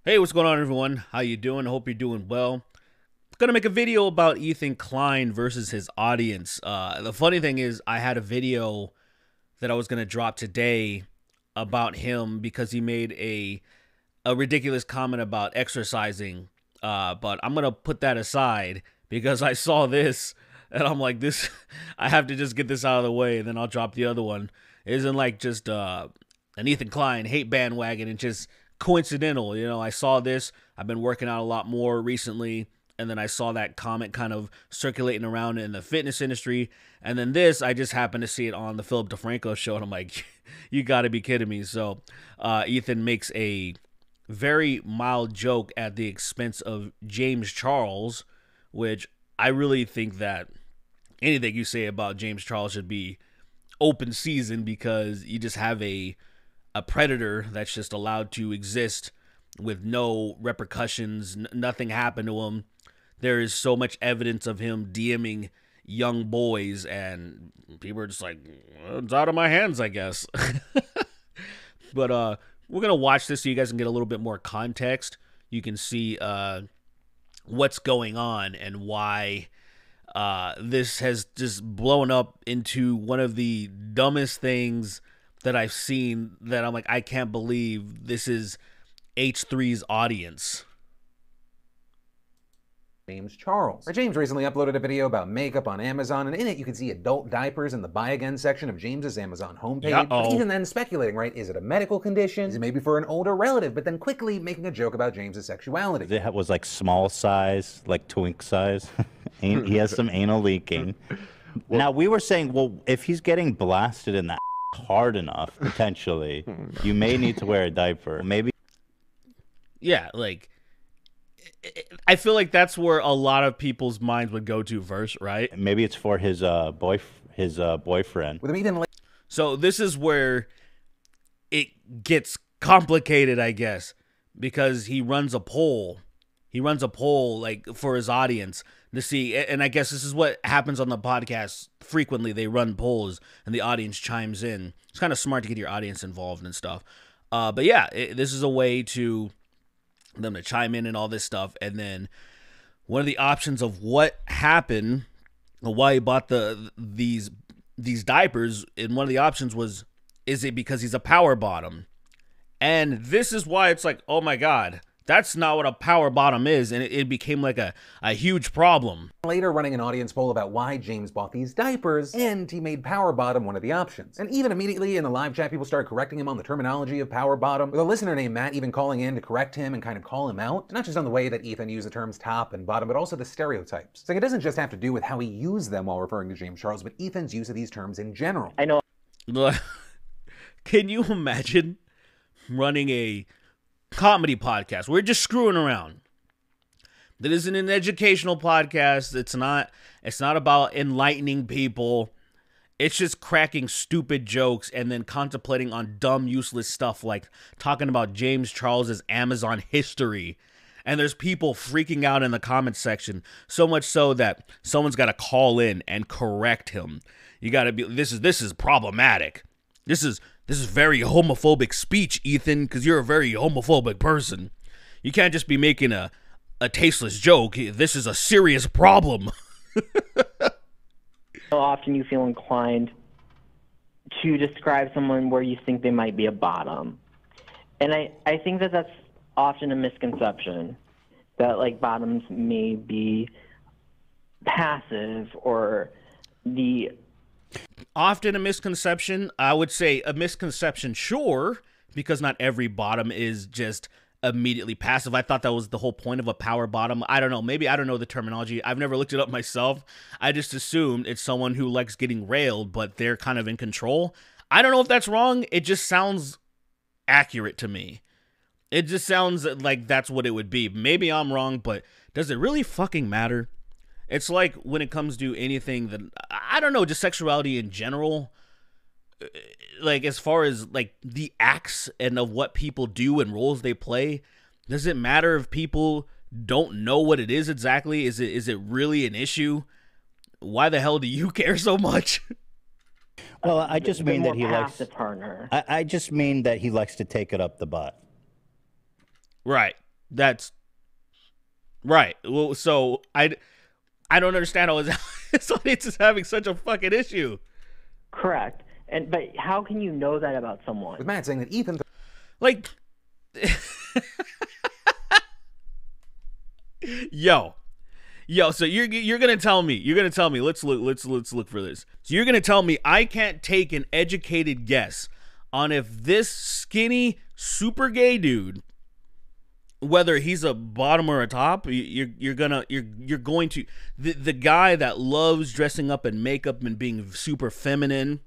Hey, what's going on, everyone? How you doing? Hope you're doing well. Gonna make a video about Ethan Klein versus his audience. The funny thing is, I had a video that I was gonna drop today about him because he made a ridiculous comment about exercising. But I'm gonna put that aside because I saw this and I'm like, this. I have to just get this out of the way, and then I'll drop the other one. It isn't like just an Ethan Klein hate bandwagon and just coincidental. You know, I saw this. I've been working out a lot more recently, and then I saw that comment kind of circulating around in the fitness industry, and then this, I just happened to see it on the Philip DeFranco show, and I'm like, you gotta be kidding me. So Ethan makes a very mild joke at the expense of James Charles, which I really think that anything you say about James Charles should be open season, because you just have a predator that's just allowed to exist with no repercussions. Nothing happened to him. There is so much evidence of him DMing young boys, and people are just like, well, it's out of my hands, I guess. But we're gonna watch this so you guys can get a little bit more context. You can see what's going on and why this has just blown up into one of the dumbest things that I've seen, that I'm like, I can't believe this is H3's audience. James Charles. James recently uploaded a video about makeup on Amazon, and in it you can see adult diapers in the Buy Again section of James's Amazon homepage. But even then speculating, right? Is it a medical condition? Is it maybe for an older relative? But then quickly making a joke about James's sexuality. It was like small size, like twink size. He has some anal leaking. Well, now, we were saying, well, if he's getting blasted in that hard enough, potentially, you may need to wear a diaper. Maybe. Yeah, like, I feel like that's where a lot of people's minds would go to first, right? Maybe it's for his boyfriend. With him even so this is where it gets complicated, I guess, because he runs a poll. He runs a poll, like, for his audience to see, and I guess this is what happens on the podcast frequently. They run polls and the audience chimes in. It's kind of smart to get your audience involved and stuff. But yeah, this is a way to them to chime in and all this stuff. And then one of the options of what happened, why he bought these diapers, and one of the options was, is it because he's a power bottom? And this is why it's like, oh my God, that's not what a power bottom is, and it became like a huge problem. Later running an audience poll about why James bought these diapers, and he made power bottom one of the options. And even immediately in the live chat, people started correcting him on the terminology of power bottom, with a listener named Matt even calling in to correct him and kind of call him out, not just on the way that Ethan used the terms top and bottom, but also the stereotypes. So it doesn't just have to do with how he used them while referring to James Charles, but Ethan's use of these terms in general. I know. Can you imagine running a comedy podcast? We're just screwing around. That isn't an educational podcast. It's not about enlightening people. It's just cracking stupid jokes and then contemplating on dumb, useless stuff, like talking about James Charles's Amazon history. And there's people freaking out in the comments section, so much so that someone's got to call in and correct him. You got to be, this is problematic. This is very homophobic speech, Ethan, because you're a very homophobic person. You can't just be making a tasteless joke. This is a serious problem. How often you feel inclined to describe someone where you think they might be a bottom. And I think that that's often a misconception, that like bottoms may be passive or the... Often a misconception. I would say a misconception, sure, because not every bottom is just immediately passive. I thought that was the whole point of a power bottom. I don't know. Maybe I don't know the terminology. I've never looked it up myself. I just assumed it's someone who likes getting railed, but they're kind of in control. I don't know if that's wrong. It just sounds accurate to me. It just sounds like that's what it would be. Maybe I'm wrong, but does it really fucking matter? It's like when it comes to anything that, I don't know, just sexuality in general, like as far as like the acts and of what people do and roles they play, does it matter if people don't know what it is exactly? Is it really an issue? Why the hell do you care so much? Well, I just mean that he likes partner. I just mean that he likes to take it up the butt. Right. That's right. Well, so I don't understand how his audience is having such a fucking issue. Correct. But how can you know that about someone? With Matt saying that Ethan... Like, yo, so you're gonna tell me, let's look for this. So you're gonna tell me I can't take an educated guess on if this skinny, super gay dude, whether he's a bottom or a top, you're going to the guy that loves dressing up in makeup and being super feminine,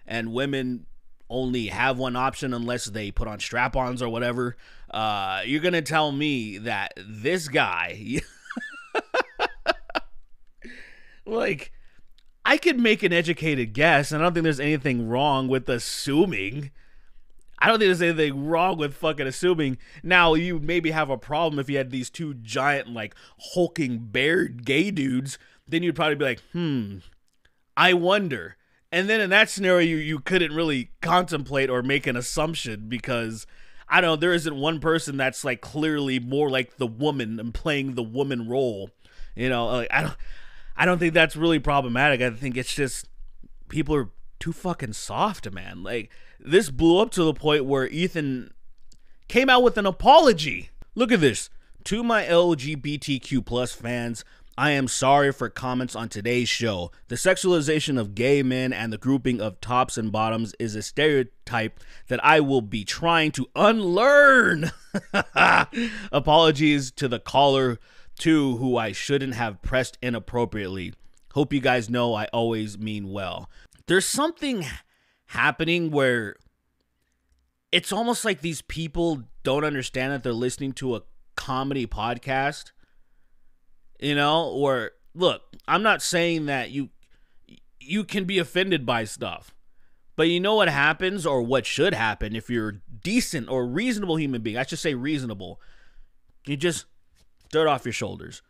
and women only have one option unless they put on strap-ons or whatever. You're gonna tell me that this guy, like, I could make an educated guess, and I don't think there's anything wrong with assuming. I don't think there's anything wrong with fucking assuming. Now, you maybe have a problem if you had these two giant, like, hulking bear gay dudes. Then you'd probably be like, I wonder. And then in that scenario, you couldn't really contemplate or make an assumption because, I don't know, there isn't one person that's, like, clearly more like the woman and playing the woman role. You know, like, I don't think that's really problematic. I think it's just people are too fucking soft, man. Like, this blew up to the point where Ethan came out with an apology. Look at this. To my LGBTQ plus fans, I am sorry for comments on today's show. The sexualization of gay men and the grouping of tops and bottoms is a stereotype that I will be trying to unlearn. Apologies to the caller, too, who I shouldn't have pressed inappropriately. Hope you guys know I always mean well. There's something happening where it's almost like these people don't understand that they're listening to a comedy podcast. You know, or look, I'm not saying that you can be offended by stuff, but you know what happens, or what should happen if you're decent or reasonable human being. I should say reasonable. You just dirt off your shoulders.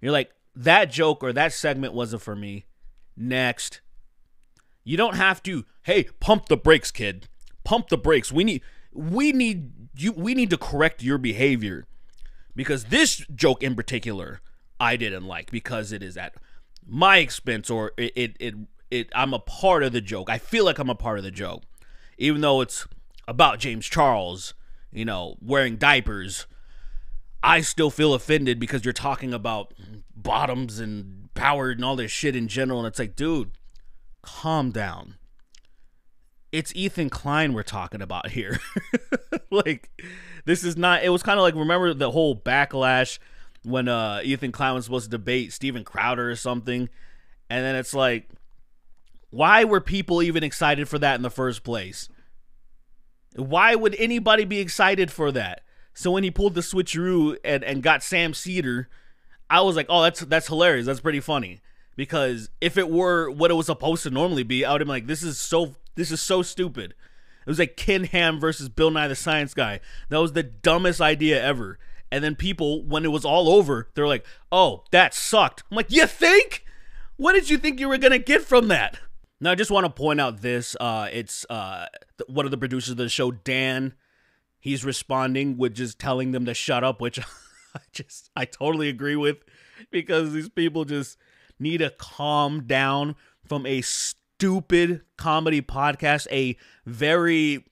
You're like, that joke or that segment wasn't for me. Next. You don't have to, hey, pump the brakes, kid. Pump the brakes. We need to correct your behavior. Because this joke in particular, I didn't like because it is at my expense, or I'm a part of the joke. I feel like I'm a part of the joke. Even though it's about James Charles, you know, wearing diapers, I still feel offended because you're talking about bottoms and power and all this shit in general. And it's like, dude, calm down. It's Ethan Klein we're talking about here. Like, this is not, it was kind of like, remember the whole backlash when Ethan Klein was supposed to debate Steven Crowder or something, and then it's like, why were people even excited for that in the first place? Why would anybody be excited for that? So when he pulled the switcheroo and got Sam Cedar, I was like, oh, that's hilarious. That's pretty funny. Because if it were what it was supposed to normally be, I would have been like, this is so stupid. It was like Ken Ham versus Bill Nye the Science Guy. That was the dumbest idea ever. And then people, when it was all over, they're like, oh, that sucked. I'm like, you think? What did you think you were going to get from that? Now, I just want to point out this. It's one of the producers of the show, Dan. He's responding with just telling them to shut up, which I totally agree with, because these people just need to calm down from a stupid comedy podcast, a very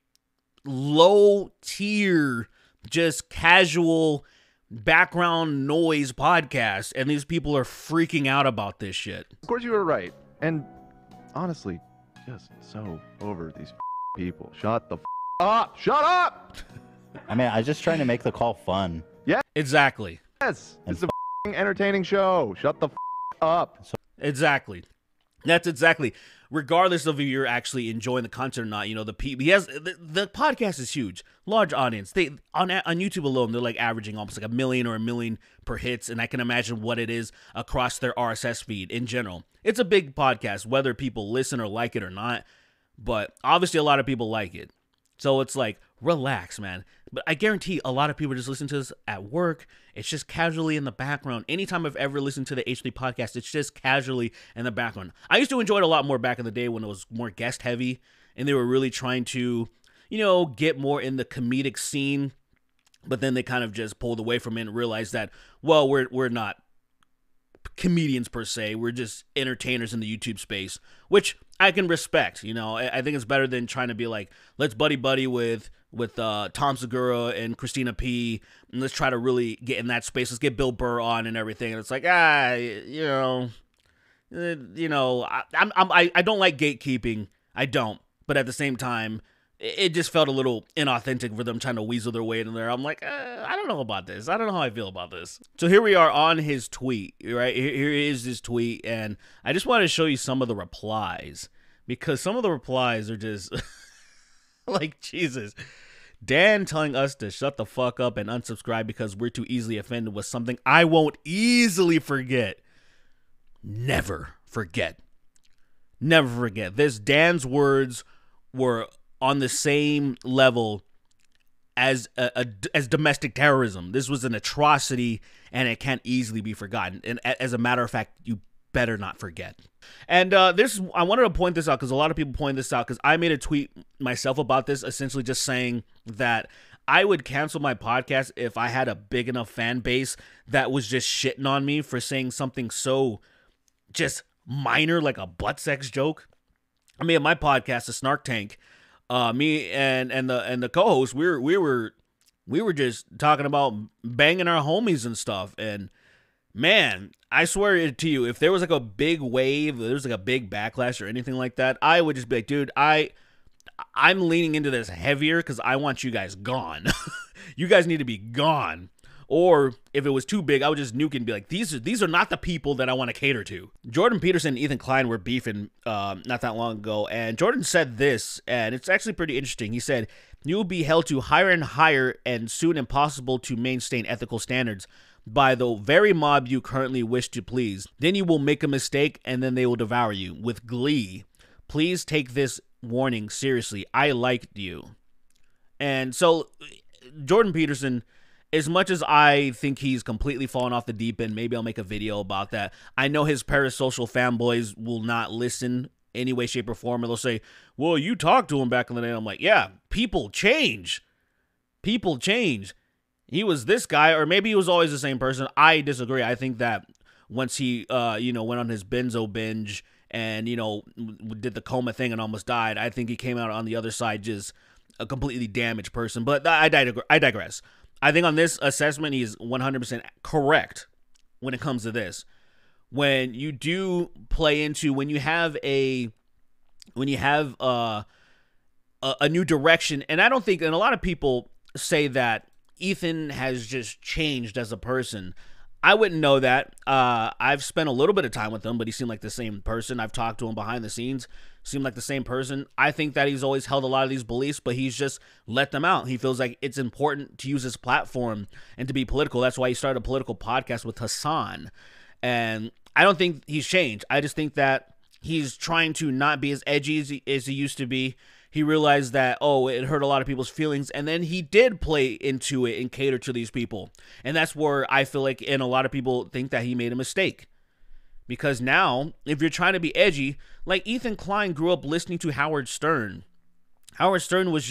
low tier, just casual background noise podcast, and these people are freaking out about this shit. Of course you were right. And honestly, just so over these people. Shut the up! Shut up! I mean, I'm just trying to make the call fun. Yeah. Exactly. Yes. It's a entertaining show. Shut the up. Exactly. That's exactly. Regardless of if you're actually enjoying the content or not, you know, the podcast is huge, large audience. They on YouTube alone, they're like averaging almost like 1 million or 1 million per hits, and I can imagine what it is across their RSS feed in general. It's a big podcast, whether people listen or like it or not, but obviously a lot of people like it. So it's like, relax, man. But I guarantee a lot of people just listen to this at work. It's just casually in the background. Anytime I've ever listened to the H3 podcast, it's just casually in the background. I used to enjoy it a lot more back in the day when it was more guest heavy and they were really trying to, you know, get more in the comedic scene but then they kind of just pulled away from it and realized that, well, we're not comedians per se. We're just entertainers in the YouTube space, which I can respect. You know, I think it's better than trying to be like, let's buddy with Tom Segura and Christina P, and let's try to really get in that space. Let's get Bill Burr on and everything. And it's like, I don't like gatekeeping. I don't. But at the same time, it just felt a little inauthentic for them trying to weasel their way in there. I'm like, I don't know about this. I don't know how I feel about this. So here we are on his tweet, right? Here is his tweet, and I just wanted to show you some of the replies, because some of the replies are just like, Jesus. Dan telling us to shut the fuck up and unsubscribe because we're too easily offended was something I won't easily forget. Never forget. Never forget. This Dan's words were on the same level as as domestic terrorism. This was an atrocity, and it can't easily be forgotten. And as a matter of fact, you better not forget. And I wanted to point this out because a lot of people point this out, because I made a tweet myself about this, essentially just saying that I would cancel my podcast if I had a big enough fan base that was just shitting on me for saying something so just minor, like a butt sex joke. I mean, my podcast, the Snark Tank, me and the co-host, we were just talking about banging our homies and stuff. And man, I swear to you, if there was like a big wave, there was like a big backlash or anything like that, I would just be like, dude, I'm leaning into this heavier because I want you guys gone. You guys need to be gone. Or if it was too big, I would just nuke and be like, these are not the people that I want to cater to. Jordan Peterson and Ethan Klein were beefing not that long ago, and Jordan said this, and it's actually pretty interesting. He said, "You will be held to higher and higher and soon impossible to maintain ethical standards by the very mob you currently wish to please. Then you will make a mistake, and then they will devour you with glee. Please take this warning seriously. I liked you." And so Jordan Peterson, as much as I think he's completely fallen off the deep end, maybe I'll make a video about that. I know his parasocial fanboys will not listen any way, shape, or form, and they'll say, well, you talked to him back in the day. I'm like, yeah, people change. People change. He was this guy, or maybe he was always the same person. I disagree. I think that once he, went on his benzo binge and, did the coma thing and almost died, I think he came out on the other side just a completely damaged person. But I digress. I think on this assessment, he's 100% correct when it comes to this. When you do play into, when you have a new direction, and I don't think, and a lot of people say that Ethan has just changed as a person. I wouldn't know that. I've spent a little bit of time with him, but he seemed like the same person. I've talked to him behind the scenes. Seemed like the same person. I think that he's always held a lot of these beliefs, but he's just let them out. He feels like it's important to use his platform and to be political. That's why he started a political podcast with Hassan. And I don't think he's changed. I just think that he's trying to not be as edgy as he used to be. He realized that, it hurt a lot of people's feelings, and then he did play into it and cater to these people. And that's where I feel like, and a lot of people think that he made a mistake. Because now, if you're trying to be edgy, like Ethan Klein grew up listening to Howard Stern. Howard Stern was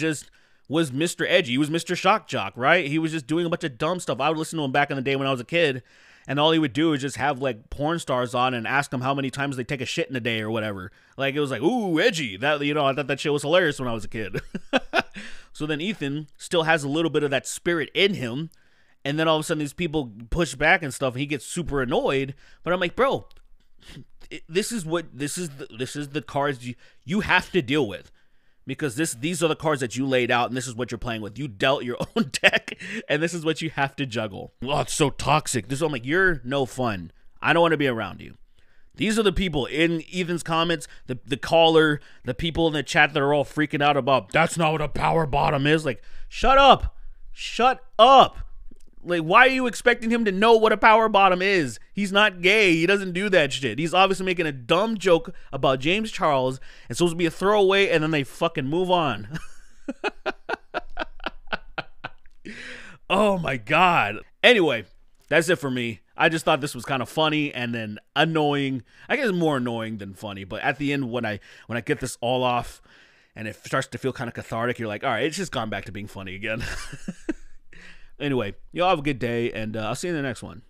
Mr. Edgy. He was Mr. Shock Jock, right? He was just doing a bunch of dumb stuff. I would listen to him back in the day when I was a kid, and all he would do is just have like porn stars on and ask them how many times they take a shit in a day or whatever. Like, it was like, ooh, edgy. That, I thought that shit was hilarious when I was a kid. So then Ethan still has a little bit of that spirit in him, and then all of a sudden these people push back and stuff, and he gets super annoyed. But I'm like, bro, this is the cards you have to deal with, because these are the cards that you laid out, and this is what you're playing with. You dealt your own deck, and this is what you have to juggle. Oh, it's so toxic. I'm like, you're no fun. I don't want to be around you. These are the people in Ethan's comments, the caller, the people in the chat that are all freaking out about, that's not what a power bottom is. Like, shut up. Shut up. Like, why are you expecting him to know what a power bottom is? He's not gay. He doesn't do that shit. He's obviously making a dumb joke about James Charles. It's supposed to be a throwaway, and then they fucking move on. Oh, my God. Anyway, that's it for me. I just thought this was kind of funny and then annoying. I guess more annoying than funny. But at the end, when I get this all off and it starts to feel kind of cathartic, you're like, all right, it's just gone back to being funny again. Anyway, y'all have a good day, and I'll see you in the next one.